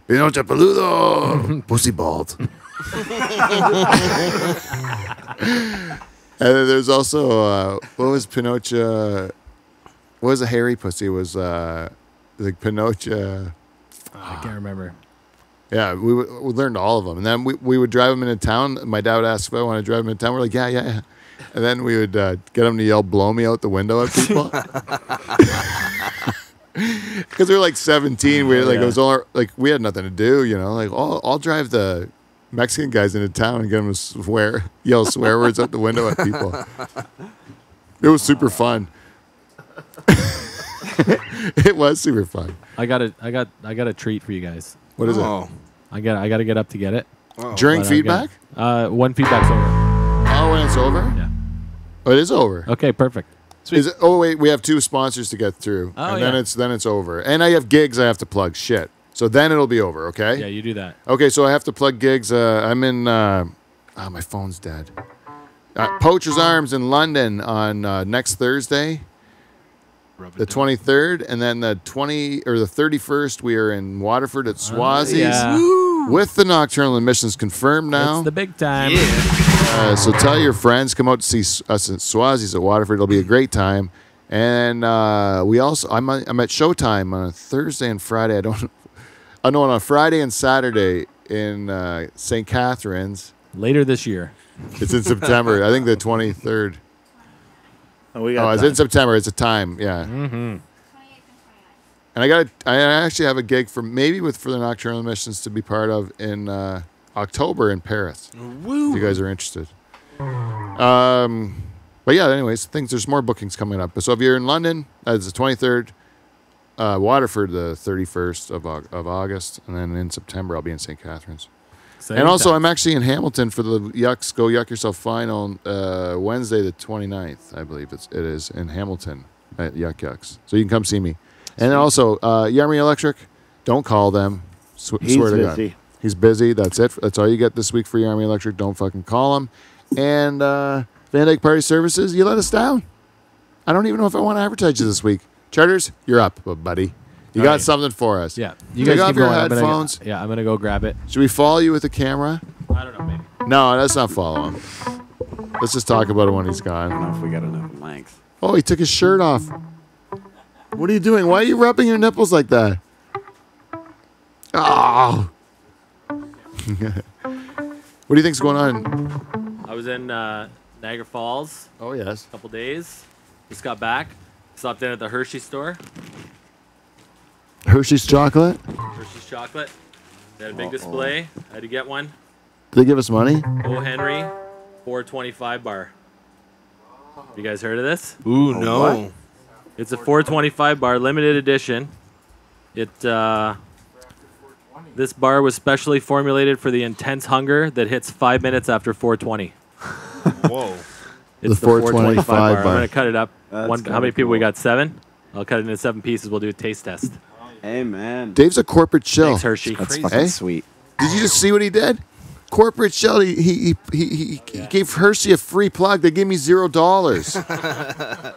Pinocha Peludo, pussy bald." And then there's also what was Pinocha? What was a hairy pussy? It was like Pinocha. I can't remember. Yeah, we learned all of them, and then we would drive them into town. My dad would ask if I want to drive them into town. We're like, yeah. And then we would get them to yell "blow me out the window" at people. Because we were like 17, we it was all like we had nothing to do, you know. Like, I'll drive the Mexican guys into town and get them to yell swear words out the window at people. It was super fun. It was super fun. I got a treat for you guys. What is Oh. I got to get up to get it. it? During But I've feedback? got- one feedback's over. Oh, when it's over? Yeah. Oh, it is over. Okay, perfect. Is it, oh wait, we have 2 sponsors to get through, Oh, and then yeah. it's over. And I have gigs I have to plug. Shit. So then it'll be over. Okay. Yeah, you do that. Okay, so I have to plug gigs. I'm in. My phone's dead. Poacher's Arms in London on next Thursday, the 23rd, and then the 31st. We are in Waterford at Swazi's Yeah. with the Nocturnal Admissions confirmed now. It's the big time. So tell your friends, come out to see us at Swazi's at Waterford. It'll be a great time. And I'm at Showtime on a Thursday and Friday. On a Friday and Saturday in St. Catharines. Later this year. It's in September. I think the 23rd. Oh, we got Oh, it's in September. It's a time. Yeah. 28th and 29th. And I actually have a gig for the Nocturnal Emissions to be part of in October in Paris. Woo. If you guys are interested. But yeah, anyways, there's more bookings coming up. So if you're in London, that's the 23rd. Waterford, the 31st of August, and then in September I'll be in St. Catharines. Same And also, time. I'm actually in Hamilton for the Yucks Go Yuck Yourself final Wednesday the 29th, I believe it is, in Hamilton at Yuck Yucks. So you can come see me. And then also, Yarmy Electric, don't call them. He's Swear to busy. God. He's busy. That's it. That's all you get this week for Yarmy Electric. Don't fucking call him. And Van Dyke Party Services, you let us down. I don't even know if I want to advertise you this week. Charters, you're up, buddy. You All got right. something for us. Yeah. You Take guys off keep your going. headphones. I'm gonna go grab it. Should we follow you with the camera? I don't know, maybe. No, let's not follow him. Let's just talk about it when he's I gone. don't know if we got enough length. Oh, he took his shirt off. What are you doing? Why are you rubbing your nipples like that? Oh. What do you think's going on? I was in Niagara Falls Oh, yes. a couple days. Just got back. Stopped in at the Hershey store. Hershey's chocolate? Hershey's chocolate. They had a big display. I had to get one. Did they give us money? O. Henry 425 bar. You guys heard of this? Ooh, no. what? It's a 425 bar, limited edition. This bar was specially formulated for the intense hunger that hits 5 minutes after 420. Whoa. It's The 425 bar. I'm gonna cut it up. That's How kinda many people we cool. got? 7. I'll cut it into 7 pieces. We'll do a taste test. Hey, man. Dave's a corporate shill. Thanks, Hershey. That's Crazy. fucking Eh? sweet. Did you just see what he did? Corporate shill. He gave Hershey a free plug. They gave me $0.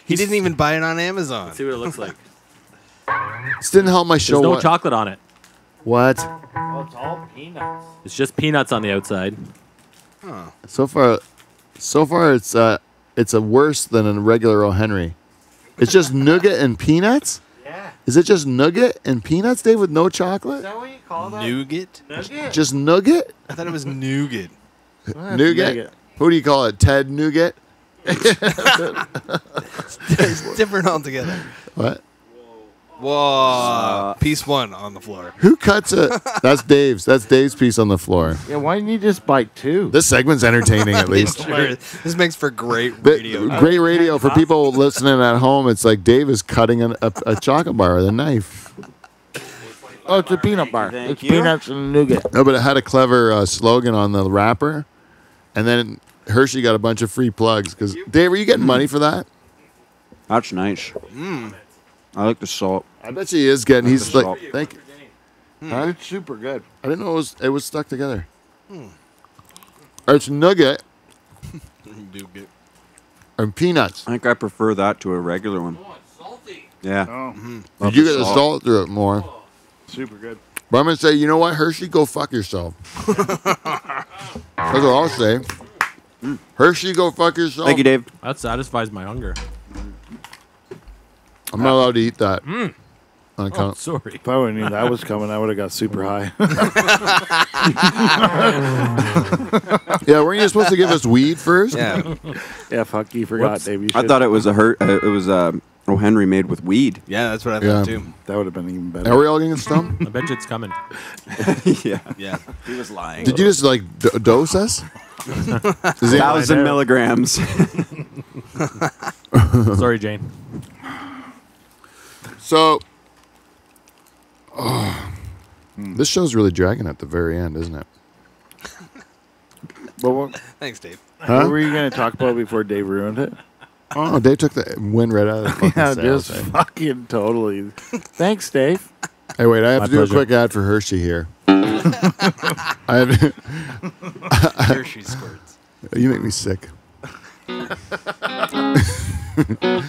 He didn't even buy it on Amazon. Let's see what it looks like. This didn't help my show. There's no what? chocolate on it. What? Oh, it's all peanuts. It's just peanuts on the outside. So far, it's a worse than a regular O. Henry. It's just nougat and peanuts. Yeah. Is it just nougat and peanuts, Dave, with no Is chocolate? that what you call that? Nougat? Nugget? Just nougat? I thought it was nougat. Nougat? Who do you call it? Ted Nougat? It's different altogether. What? Whoa. Piece 1 on the floor. Who cuts it? That's Dave's. That's Dave's piece on the floor. Yeah, why didn't you just buy 2? This segment's entertaining at least. Sure. This makes for great But radio. great radio for people listening at home. It's like Dave is cutting a chocolate bar with a knife. Oh, it's a peanut bar. Thank It's you. peanuts and nougat. No, but it had a clever slogan on the wrapper, and then Hershey got a bunch of free plugs. Because Dave, were you getting money for that? That's nice. I like the salt. I bet he is getting. He's Salt. like, thank you. Huh? It's super good. I didn't know it was stuck together. It's nougat Nougat. and peanuts. I think I prefer that to a regular one. Yeah. Oh, Did you get the salt through it more? super good. But I'm gonna say, you know what, Hershey, go fuck yourself. That's what I'll say. Hershey, go fuck yourself. Thank you, Dave. That satisfies my hunger. I'm not allowed to eat that. On Oh, account. sorry. If I would have knew that was coming, I would have got super high. Yeah, weren't you supposed to give us weed first? Yeah. Yeah, fuck, you forgot, Whoops. Dave. You I should- thought it was O. Henry made with weed. Yeah, that's what I Yeah. thought too. that would have been even better. Are we all getting stoned? I bet you it's coming. Yeah. Yeah. He was lying. Did you just like dose us? Is it- 1,000 milligrams. Sorry, Jane. So, this show's really dragging at the very end, isn't it? But what, Thanks, Dave. what were you going to talk about before Dave ruined it? Oh, Dave took the wind right out of the fucking Yeah, sails, just eh? fucking totally. Thanks, Dave. Hey, wait, I have My to do pleasure. a quick ad for Hershey here. I have, Hershey squirts. you make me sick.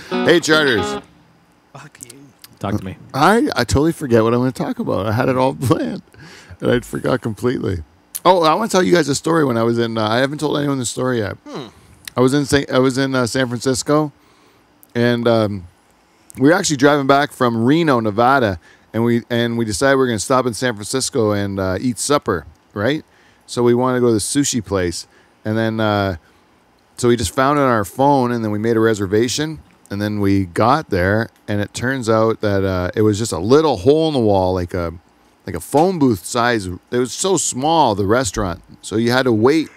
Hey, Charters. Fuck you. Talk to me. I totally forget what I'm going to talk about. I had it all planned, and I forgot completely. Oh, I want to tell you guys a story. When I was in, I haven't told anyone the story yet. I was in San Francisco, and we were actually driving back from Reno, Nevada, and we decided we were going to stop in San Francisco and eat supper, right? So we wanted to go to the sushi place, and then so we just found it on our phone, and then we made a reservation. And then we got there, and it turns out that it was just a little hole in the wall, like a phone booth size. It was so small, the restaurant. So you had to wait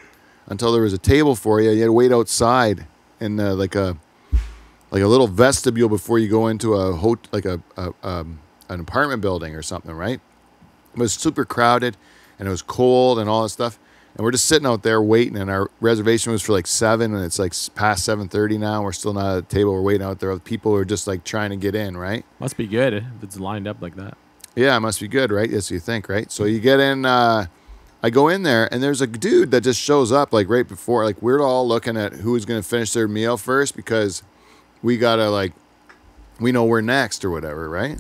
until there was a table for you. You had to wait outside in like a little vestibule before you go into an apartment building or something, right? It was super crowded, and it was cold and all that stuff. And we're just sitting out there waiting, and our reservation was for like 7, and it's like past 7:30 now. We're still not at the table. We're waiting out there. Other people are just like trying to get in, right? Must be good if it's lined up like that. Yeah, it must be good, right? Yes, you think, right? So you get in. I go in there, and there's a dude that just shows up like right before. Like we're all looking at who was going to finish their meal first because we gotta like, we know we're next or whatever, right?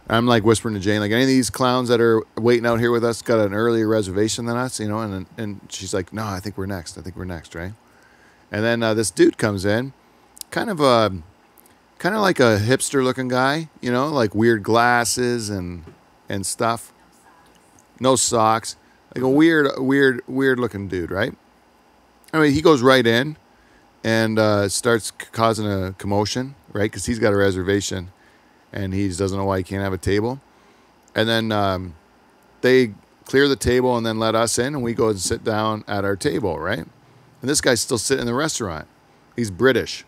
I'm like whispering to Jane, like any of these clowns that are waiting out here with us got an earlier reservation than us, you know? And she's like, no, I think we're next. I think we're next, right? And then this dude comes in, kind of like a hipster looking guy, you know, like weird glasses and stuff. No socks. Like a weird looking dude, right? Anyway, he goes right in and starts causing a commotion, right? Because he's got a reservation. And he doesn't know why he can't have a table. And then they clear the table and then let us in, and we go and sit down at our table, right? And this guy's still sitting in the restaurant. He's British.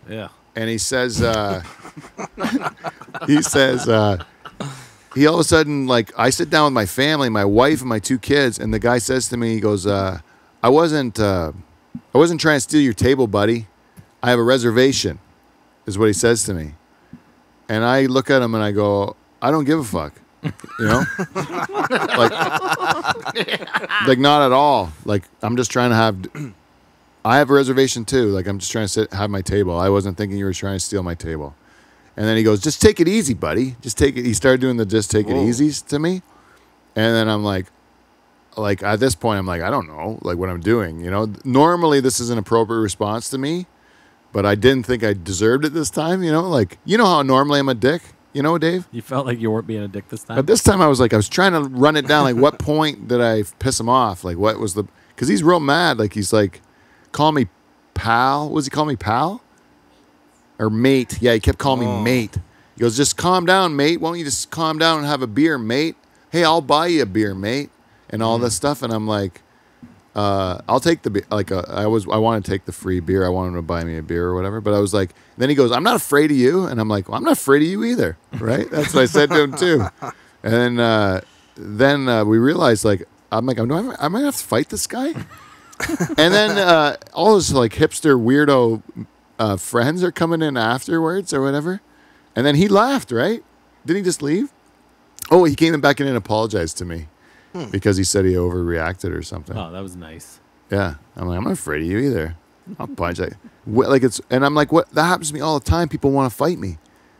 Yeah. And he says, he all of a sudden, like, I sit down with my family, my wife and my 2 kids, and the guy says to me, he goes, I wasn't trying to steal your table, buddy. I have a reservation, is what he says to me. And I look at him and I go, I don't give a fuck, you know? like not at all. Like, I'm just trying to I have a reservation too. Like, I'm just trying to have my table. I wasn't thinking you were trying to steal my table. And then he goes, just take it easy, buddy. Just take it. He started doing the just take it easies to me. And then I'm like at this point, I'm like, I don't know, like what I'm doing, you know? Normally this is an appropriate response to me. But I didn't think I deserved it this time, you know? Like, you know how normally I'm a dick? You know, Dave? You felt like you weren't being a dick this time? But this time I was trying to run it down. Like, what point did I piss him off? Like, what was the... Because he's real mad. Like, he's like, call me pal. What does he call me, pal? Or mate. Yeah, he kept calling me mate. He goes, just calm down, mate. Why don't you just calm down and have a beer, mate? Hey, I'll buy you a beer, mate. And all this stuff. And I'm like... I'll take the beer. Like I want to take the free beer. I want him to buy me a beer or whatever. But I was like, then he goes, I'm not afraid of you. And I'm like, well, I'm not afraid of you either. Right? That's what I said to him too. And then we realized, like, I'm like, am I going to have to fight this guy? And then all his like hipster weirdo friends are coming in afterwards or whatever. And then he laughed, right? Didn't he just leave? Oh, he came back in and apologized to me. Because he said he overreacted or something. Oh, that was nice. Yeah, I'm like, I'm not afraid of you either. I'll punch and I'm like, what? That happens to me all the time. People want to fight me.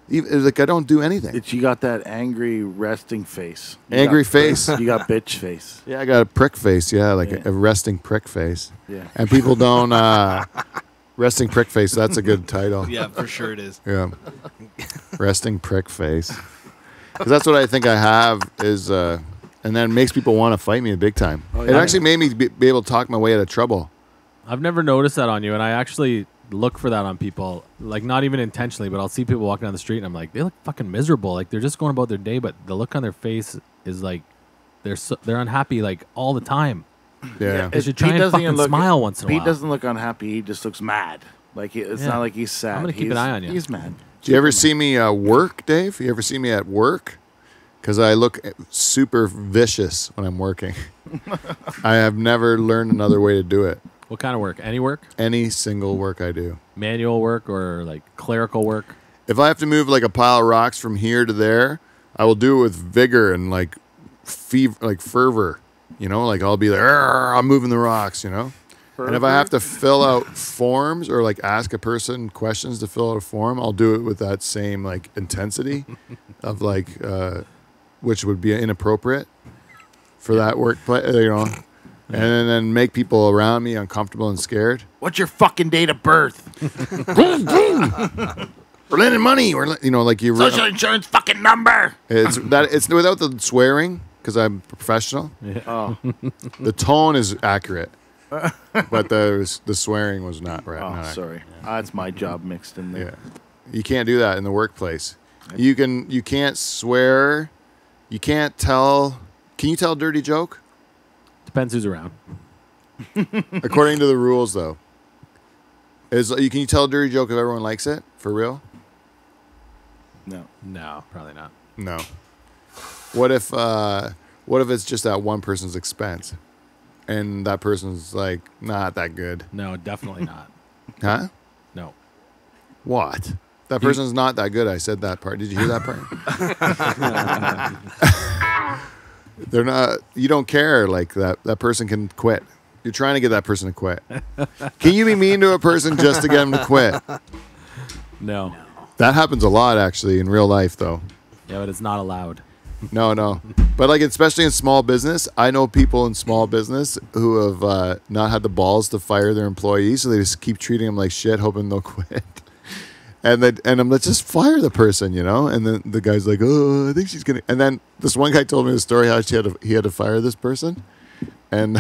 Like I don't do anything. You got that angry resting face. Angry face. You got bitch face. Yeah, I got a prick face. Yeah, like a resting prick face. Yeah. And people don't resting prick face. That's a good title. Yeah, for sure it is. Yeah. Resting prick face. Because that's what I think I have is. And then it makes people want to fight me in big time. Oh, yeah. It actually made me be able to talk my way out of trouble. I've never noticed that on you, and I actually look for that on people, like not even intentionally, but I'll see people walking down the street, and I'm like, they look fucking miserable. Like they're just going about their day, but the look on their face is like they're unhappy like all the time. Yeah. They should try and fucking smile once in a while. Pete doesn't look unhappy. He just looks mad. Like it's not like he's sad. I'm going to keep an eye on you. He's mad. Do you ever see me work, Dave? You ever see me at work? Because I look super vicious when I'm working. I have never learned another way to do it. What kind of work? Any work? Any single work I do. Manual work or like clerical work? If I have to move like a pile of rocks from here to there, I will do it with vigor and like fervor. You know, like I'll be like, I'm moving the rocks, you know? Fervor? And if I have to fill out forms or like ask a person questions to fill out a form, I'll do it with that same like intensity of like... which would be inappropriate for that workplace, you know, and then make people around me uncomfortable and scared. What's your fucking date of birth? We're lending money. We're like you. Social insurance fucking number. It's without the swearing because I'm professional. Yeah. Oh, the tone is accurate, but the swearing was not right. Oh, sorry. That's my job mixed in there. Yeah, you can't do that in the workplace. You can't swear. You can't tell. Can you tell a dirty joke? Depends who's around. According to the rules, though, can you tell a dirty joke if everyone likes it for real? No, probably not. No. What if it's just at one person's expense, and that person's like not that good? No, definitely not. Huh? No. What? That person's not that good. I said that part. Did you hear that part? They're not. You don't care. Like that person can quit. You're trying to get that person to quit. Can you be mean to a person just to get them to quit? No. That happens a lot, actually, in real life, though. Yeah, but it's not allowed. No. But, like, especially in small business, I know people in small business who have not had the balls to fire their employees, so they just keep treating them like shit, hoping they'll quit. And I'm like, just fire the person, you know? And then the guy's like, oh, I think she's going to. And then this one guy told me the story how he had to fire this person. And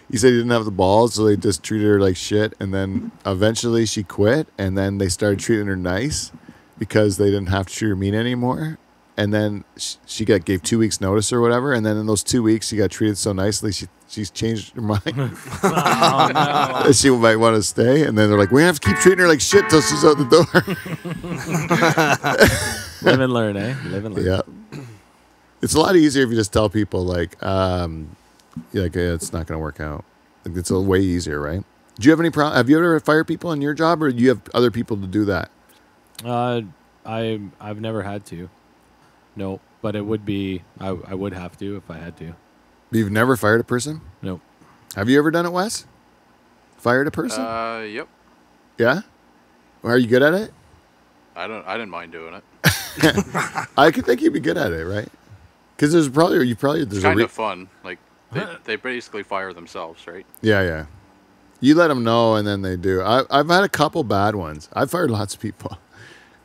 he said he didn't have the balls, so they just treated her like shit. And then eventually she quit, and then they started treating her nice because they didn't have to treat her mean anymore. And then she gave 2 weeks notice or whatever. And then in those 2 weeks, she got treated so nicely, she's changed her mind. Oh, no. That she might want to stay. And then they're like, we have to keep treating her like shit till she's out the door. Live and learn, eh? Live and learn. Yeah. It's a lot easier if you just tell people, like, it's not going to work out. Like, it's a way easier, right? Do you have any problem? Have you ever fired people in your job, or do you have other people to do that? I've never had to. No, but it would be, I would have to if I had to. You've never fired a person? Nope. Have you ever done it, Wes? Fired a person? Yep. Yeah? Are you good at it? I didn't mind doing it. I could think you'd be good at it, right? Because there's It's kind of fun. Like they basically fire themselves, right? Yeah. You let them know, and then they do. I've had a couple bad ones. I've fired lots of people,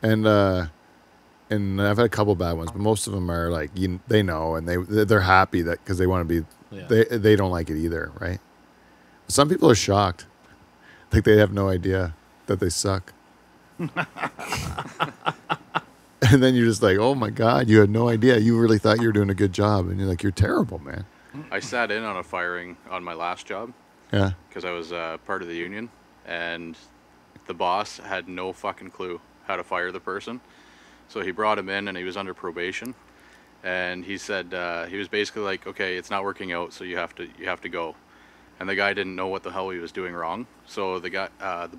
and I've had a couple bad ones, but most of them are like they know, and they're happy that because they want to be. Yeah. They don't like it either, right? Some people are shocked, like they have no idea that they suck. And then you're just like, oh my God, you had no idea. You really thought you were doing a good job, and you're like, you're terrible, man. I sat in on a firing on my last job. Yeah. Because I was part of the union, and the boss had no fucking clue how to fire the person. So he brought him in, and he was under probation, and he said he was basically like, okay, it's not working out, so you have to go. And the guy didn't know what the hell he was doing wrong. So the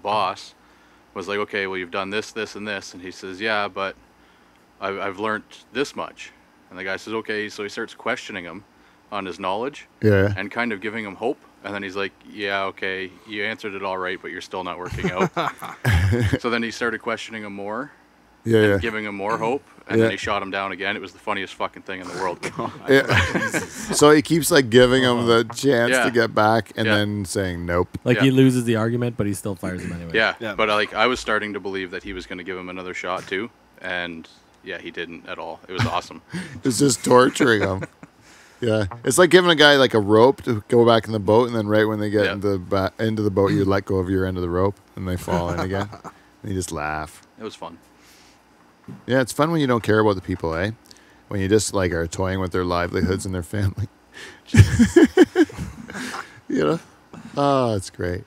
boss was like, okay, well, you've done this, this, and this, and he says, yeah, but I've learned this much. And the guy says, okay, so he starts questioning him on his knowledge, yeah, and kind of giving him hope. And then he's like, yeah, okay, you answered it all right, but you're still not working out. So then he started questioning him more, yeah, giving him more hope, and then he shot him down again. It was the funniest fucking thing in the world. So he keeps like giving him the chance to get back, and then saying nope. Like he loses the argument, but he still fires him anyway. Yeah. But like I was starting to believe that he was going to give him another shot too, and yeah, he didn't at all. It was awesome. It's just torturing him. Yeah, it's like giving a guy like a rope to go back in the boat, and then right when they get into the boat, you let go of your end of the rope, and they fall in again. And you just laugh. It was fun. Yeah, it's fun when you don't care about the people, eh? When you just like are toying with their livelihoods and their family. You know? Oh, it's great.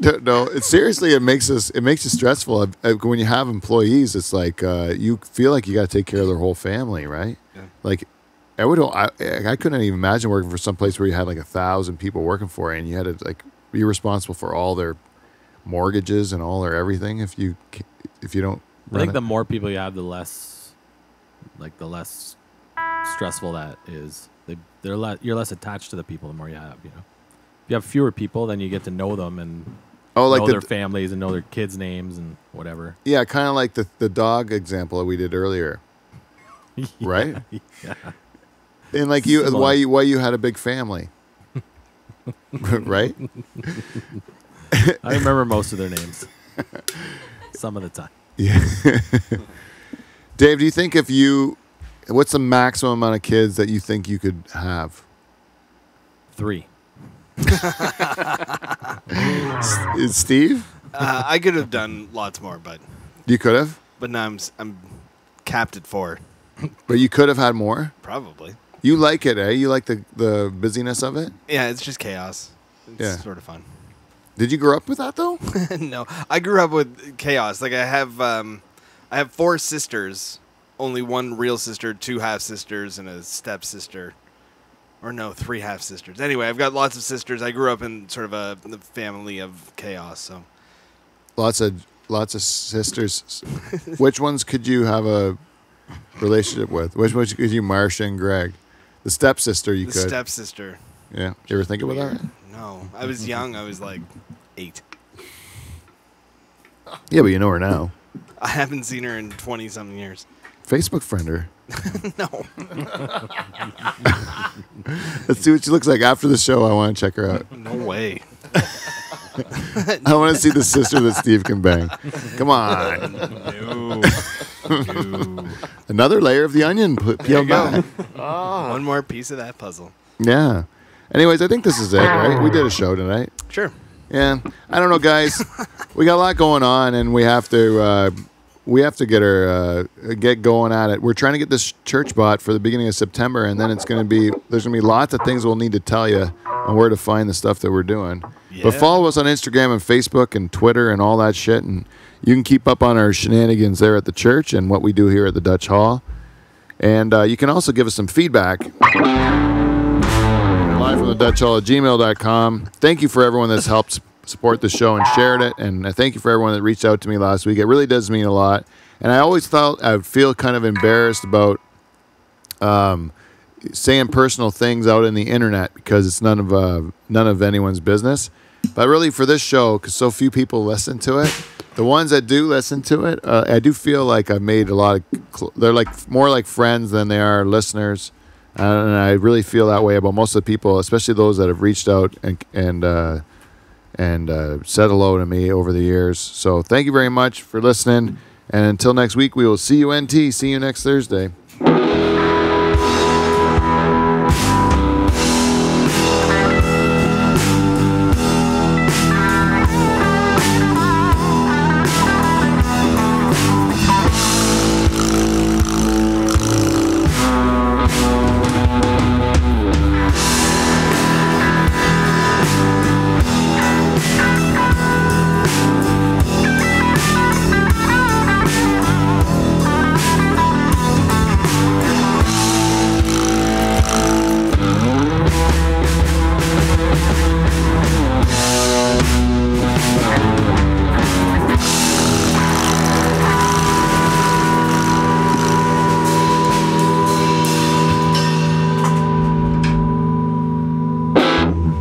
No, seriously, it makes you stressful. When you have employees, it's like you feel like you got to take care of their whole family, right? Yeah. Like I couldn't even imagine working for some place where you had like 1,000 people working for you, and you had to like be responsible for all their mortgages and all their everything. If you don't, I think the more people you have, the less stressful that is. You're less attached to the people the more you have. You know, if you have fewer people, then you get to know them and know their families and know their kids' names and whatever. Yeah, kind of like the dog example that we did earlier, right? Yeah. And like why you had a big family, right? I remember most of their names. Some of the time. Yeah. Dave, do you think what's the maximum amount of kids that you think you could have? 3. Is Steve? I could have done lots more, but you could have. But now I'm capped at 4. But you could have had more. Probably. You like it, eh? You like the busyness of it? Yeah, it's just chaos. It's sort of fun. Did you grow up with that though? No, I grew up with chaos. Like I have 4 sisters, only 1 real sister, 2 half sisters, and a stepsister. Or no, 3 half sisters. Anyway, I've got lots of sisters. I grew up in sort of a family of chaos. So lots of sisters. Which ones could you have a relationship with? Which ones could you, Marcia and Greg? The stepsister you could. The stepsister. Yeah. You ever think about that? No. I was young. I was like 8. Yeah, but you know her now. I haven't seen her in 20-something years. Facebook friend her. No. Let's see what she looks like after the show. I want to check her out. No way. I want to see the sister that Steve can bang. Come on. No. Another layer of the onion peeled back. One more piece of that puzzle. Yeah. Anyways, I think this is it, right? We did a show tonight. Sure. Yeah. I don't know, guys. We got a lot going on, and we have to get going at it. We're trying to get this church bought for the beginning of September, and then there's going to be lots of things we'll need to tell you on where to find the stuff that we're doing. Yeah. But follow us on Instagram and Facebook and Twitter and all that shit, and you can keep up on our shenanigans there at the church and what we do here at the Dutch Hall. And you can also give us some feedback. Live from the Dutch Hall at gmail.com. Thank you for everyone that's helped support the show and shared it, and thank you for everyone that reached out to me last week. It really does mean a lot. And I always thought I would feel kind of embarrassed about saying personal things out in the internet because it's none of anyone's business. But really, for this show, because so few people listen to it, the ones that do listen to it, I do feel like I've made a lot of. They're like more like friends than they are listeners, and I really feel that way about most of the people, especially those that have reached out and said hello to me over the years. So thank you very much for listening. And until next week, we will see you NT. See you next Thursday.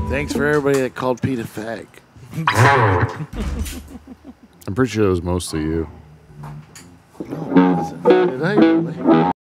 Thanks for everybody that called Pete a fag. I'm pretty sure it was mostly you. Did I really?